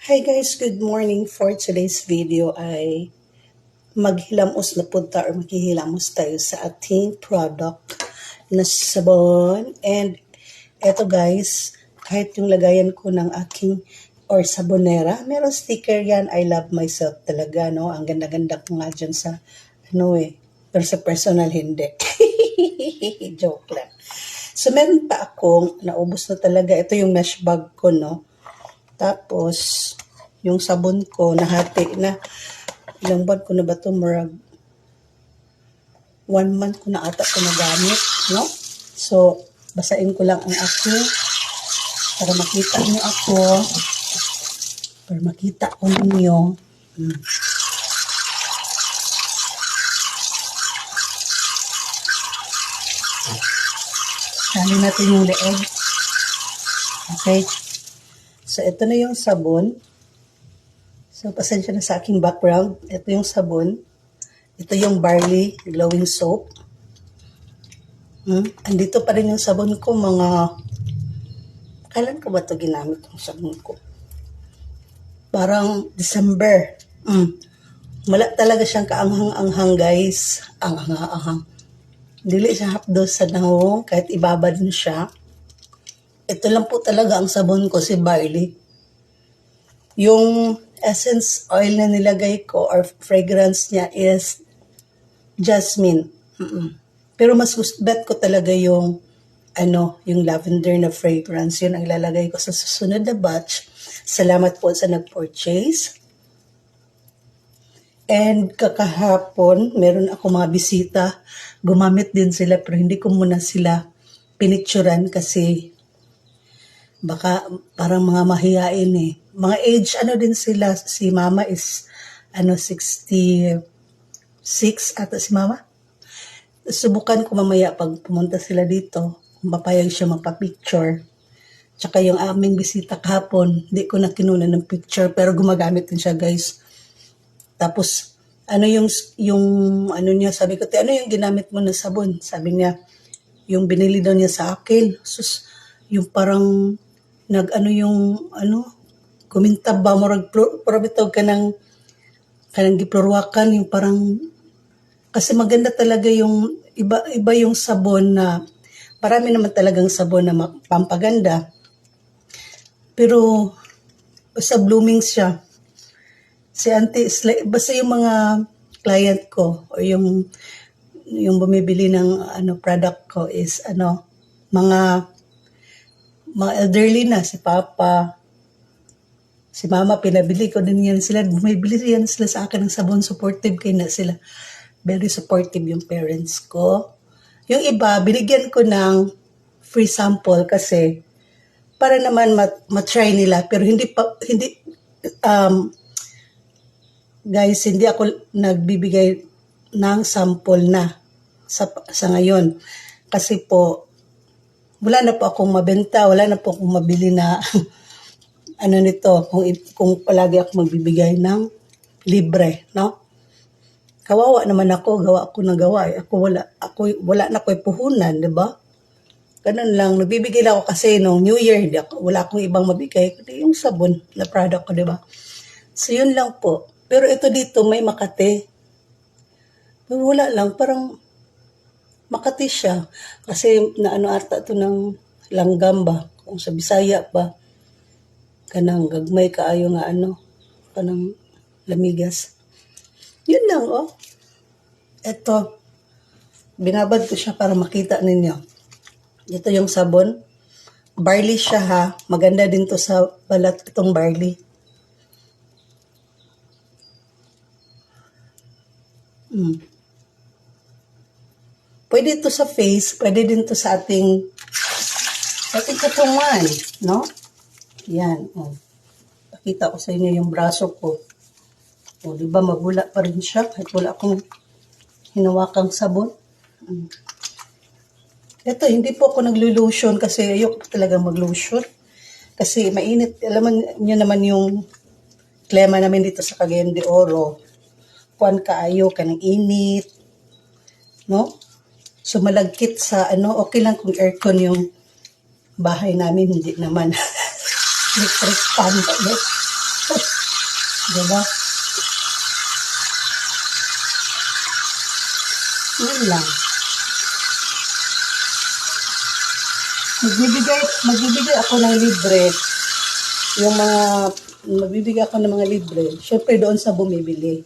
Hi guys, good morning. For today's video ay maghilamos na punta or maghihilamos tayo sa ating product na sabon. And eto guys, kahit yung lagayan ko ng aking or sabonera, meron sticker yan, I love myself talaga, no? Ang ganda-ganda ko nga dyan sa, pero sa personal hindi. Joke lang. So meron pa akong, naubos na talaga, ito yung mesh bag ko, no? Tapos, yung sabon ko, nahati na. Ilang buwan ko na ba ito? Marag 1 month ko na ata ito nagamit, no? So, basain ko lang ang aking para makita niyo ako. Para makita ko ninyo. Sali natin yung leeg. Okay. So, ito na yung sabon. So, pasensya na sa aking background. Ito yung sabon. Ito yung barley glowing soap. Andito pa rin yung sabon ko. Kailan ko ba ito ginamit yung sabon ko? Parang December. Wala talaga siyang kaanghang-anghang, guys. Anghang-anghang. Dili siya hapdos sa nahong. Kahit ibabad na siya. Ito lang po talaga ang sabon ko, si barley. Yung essence oil na nilagay ko or fragrance niya is jasmine. Pero mas bet ko talaga yung yung lavender na fragrance. Yun ang ilalagay ko sa susunod na batch. Salamat po sa nag-purchase. And kakahapon, meron ako mga bisita. Gumamit din sila pero hindi ko muna sila pinicturan kasi baka parang mga mahiyain eh. Mga age, din sila. Si mama is, 66 ata si mama. Subukan ko mamaya pag pumunta sila dito, kung papayag siya magpa-picture. Tsaka yung aming bisita kahapon, hindi ko na kinuna ng picture, pero gumagamit din siya, guys. Tapos, niya, sabi ko, ano yung ginamit mo na sabon? Sabi niya, yung binili daw niya sa akin. Sus, yung parang, kumintab ba, probitog ka ng giplorwakan, yung parang, kasi maganda talaga yung, iba yung sabon na, marami naman talagang sabon na pampaganda. Pero, sa blooming siya. Si auntie, basta yung mga client ko, o yung bumibili ng product ko is, mga elderly na, si papa, si mama, pinabili ko din yan sila. Bumibili yan sila sa akin ng sabon. Supportive kayo na sila. Very supportive yung parents ko. Yung iba, binigyan ko ng free sample kasi para naman matry nila. Pero guys, hindi ako nagbibigay ng sample na sa ngayon. Kasi po, wala na po akong mabenta, wala na po akong mabili na nito, kung palagi ako magbibigay ng libre, no? Kawawa naman ako, gawa ako ng gawa. Wala na ko'y puhunan, di ba? Ganun lang, nagbibigay lang ako kasi nung New Year, wala akong ibang mabigay, kundi yung sabon na product ko, di ba? So, yun lang po. Pero ito dito, may Makati. Pero wala lang, parang Makati siya. Kasi ata ito ng langgam ba? Kung sa Bisaya ba? Kanang gagmay kaayo nga kanang lamigas. Yun lang, oh. Ito, binabad ko siya para makita ninyo. Ito yung sabon. Barley siya ha. Maganda din to sa balat itong barley. Pwede ito sa face, pwede din ito sa ating katungan, no? Yan, oh. Pakita ko sa inyo yung braso ko. O, di ba mabula pa rin siya kahit wala akong hinawakang sabon. Ito, hindi po ako naglo-lotion kasi ayoko talaga mag-lotion. Kasi mainit. Alam niyo naman yung klima namin dito sa Cagayan de Oro. Kuan kaayo ka ng init. No? So, malagkit sa okay lang kung aircon yung bahay namin, hindi naman. Electric fan. Diba? Yun lang. Magbibigay ako ng libre. Yung mga, magbibigay ako ng mga libre. Syempre doon sa bumibili.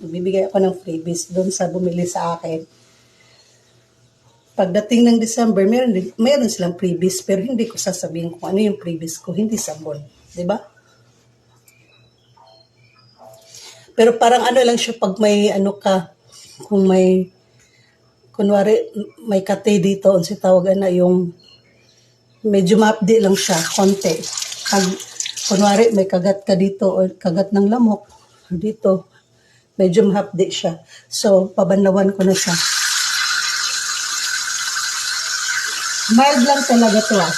Magbibigay ako ng freebies doon sa bumili sa akin. Pagdating ng December, meron silang freebies, pero hindi ko sasabihin kung ano yung freebies ko, hindi sabon. Diba? Pero parang ano lang siya pag may ano ka, kung may, kunwari, may kate dito, ang tawagan na yung, medyo mapdi lang siya, konti. Pag, kunwari, may kagat ka dito, o kagat ng lamok, dito, medyo mahapdi siya. So, pabanlawan ko na siya. Mild lang talaga to ah.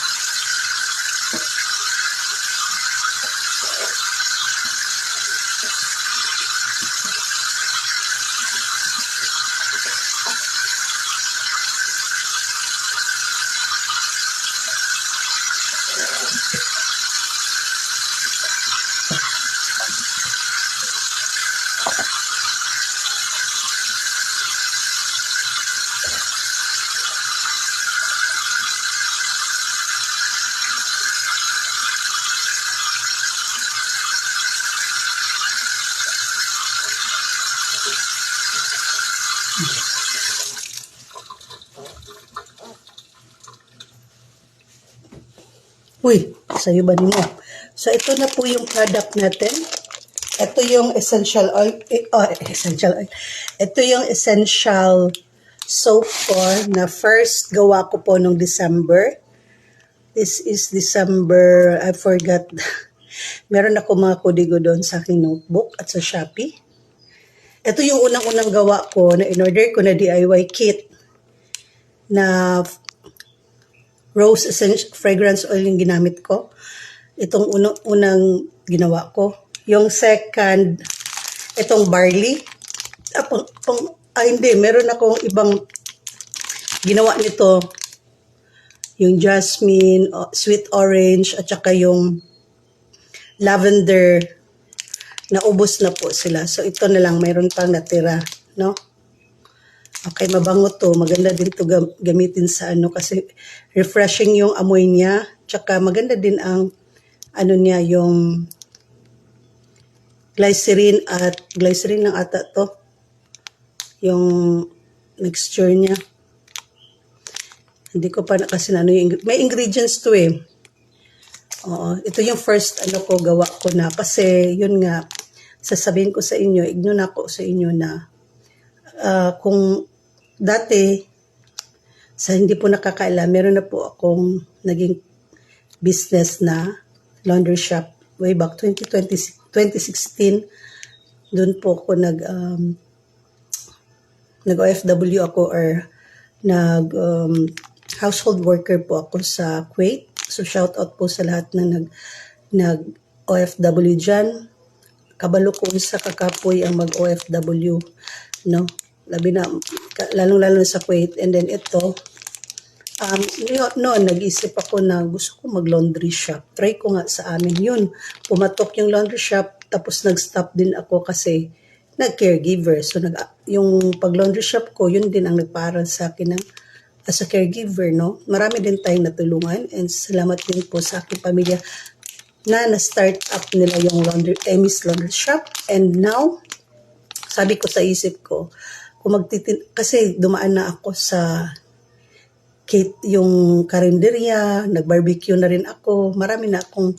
Uy, sa'yo ba niyo? So, ito na po yung product natin. Ito yung essential oil. Essential oil. Ito yung essential soap ko na first gawa ko po nung December. This is December, I forgot. Meron ako mga kodigo doon sa aking notebook at sa Shopee. Ito yung unang-unang gawa ko na in-order ko na DIY kit na rose essential fragrance oil yung ginamit ko. Itong unang ginawa ko. Yung second, itong barley. Hindi, meron akong ibang ginawa nito. Yung jasmine, sweet orange, at saka yung lavender. Naubos na po sila. So, ito na lang, mayroon pang natira. No? Okay, mabango to. Maganda din to gamitin sa ano kasi refreshing yung amoy niya. Tsaka maganda din ang ano niya, yung glycerin ng ata to. Yung mixture niya. Hindi ko pa kasi ano yung may ingredients to eh. Oo, ito yung first ano ko gawa ko na kasi yun nga sasabihin ko sa inyo, ignore ako sa inyo na kung dati, sa hindi po nakakaalam, meron na po akong naging business na laundry shop way back 2016. Doon po ako nag-OFW ako or household worker po ako sa Kuwait. So shout out po sa lahat na nag-OFW dyan. Kabalo ko sa kakapoy ang mag-OFW, no? Labi na, lalong-lalo sa Kuwait. And then ito, noon, nag-isip ako na gusto ko mag-laundry shop. Try ko nga sa amin yun. Pumatok yung laundry shop, tapos nag-stop din ako kasi nag-caregiver. So, yung pag-laundry shop ko, yun din ang nagparal sa akin as a caregiver, no? Marami din tayong natulungan and salamat din po sa aking pamilya na start up nila yung Amy's Laundry Shop. And now, sabi ko sa isip ko, kung kasi dumaan na ako sa yung karinderya, nag-barbecue na rin ako, marami na akong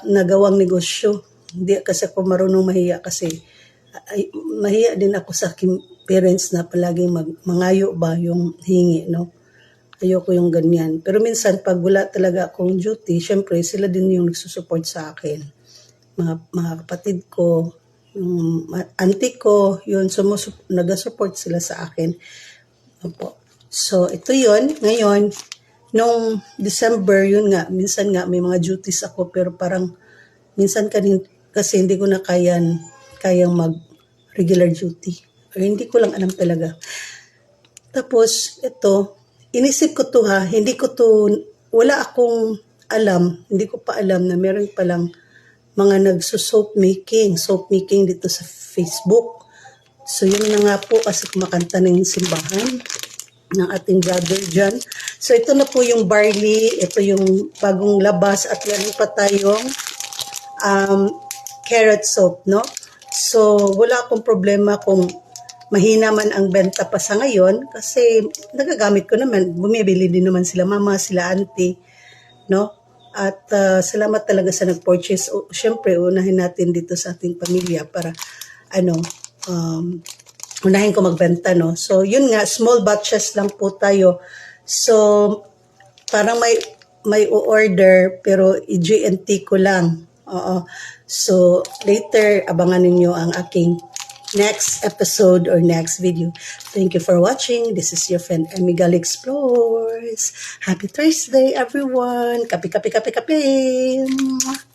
nagawang negosyo. Hindi kasi ako marunong mahiya kasi mahiya din ako sa aking parents na palaging mangayo ba yung hingi, no? Ayoko yung ganyan. Pero minsan, pag wala talaga akong duty, syempre, sila din yung nagsusupport sa akin. Mga kapatid ko, yung auntie ko, yun, nag-support sila sa akin. Opo. So, ito yun. Ngayon, nung December, yun nga, minsan nga may mga duties ako, pero parang, minsan kasi hindi ko na kayang mag-regular duty. Or hindi ko lang alam talaga. Tapos, ito, inisip ko to wala akong alam, hindi ko pa alam na meron palang mga nagso-soap making dito sa Facebook. So yun na nga po kasi kumakanta ng simbahan ng ating brother dyan. So ito na po yung barley, ito yung bagong labas at meron pa tayong carrot soap, no? So wala akong problema kung mahina man ang benta pa sa ngayon kasi nagagamit ko naman, bumibili din naman sila mama, sila auntie, no? At salamat talaga sa nag-purchase. Siyempre, unahin natin dito sa ating pamilya para unahin ko magbenta, no? So, yun nga, small batches lang po tayo. So, parang may order pero i-GNT ko lang. Oo. So, later, abangan ninyo ang aking next episode or next video. Thank you for watching. This is your friend Emigal Explores. Happy Thursday, everyone. Kape, kape, kape, kape.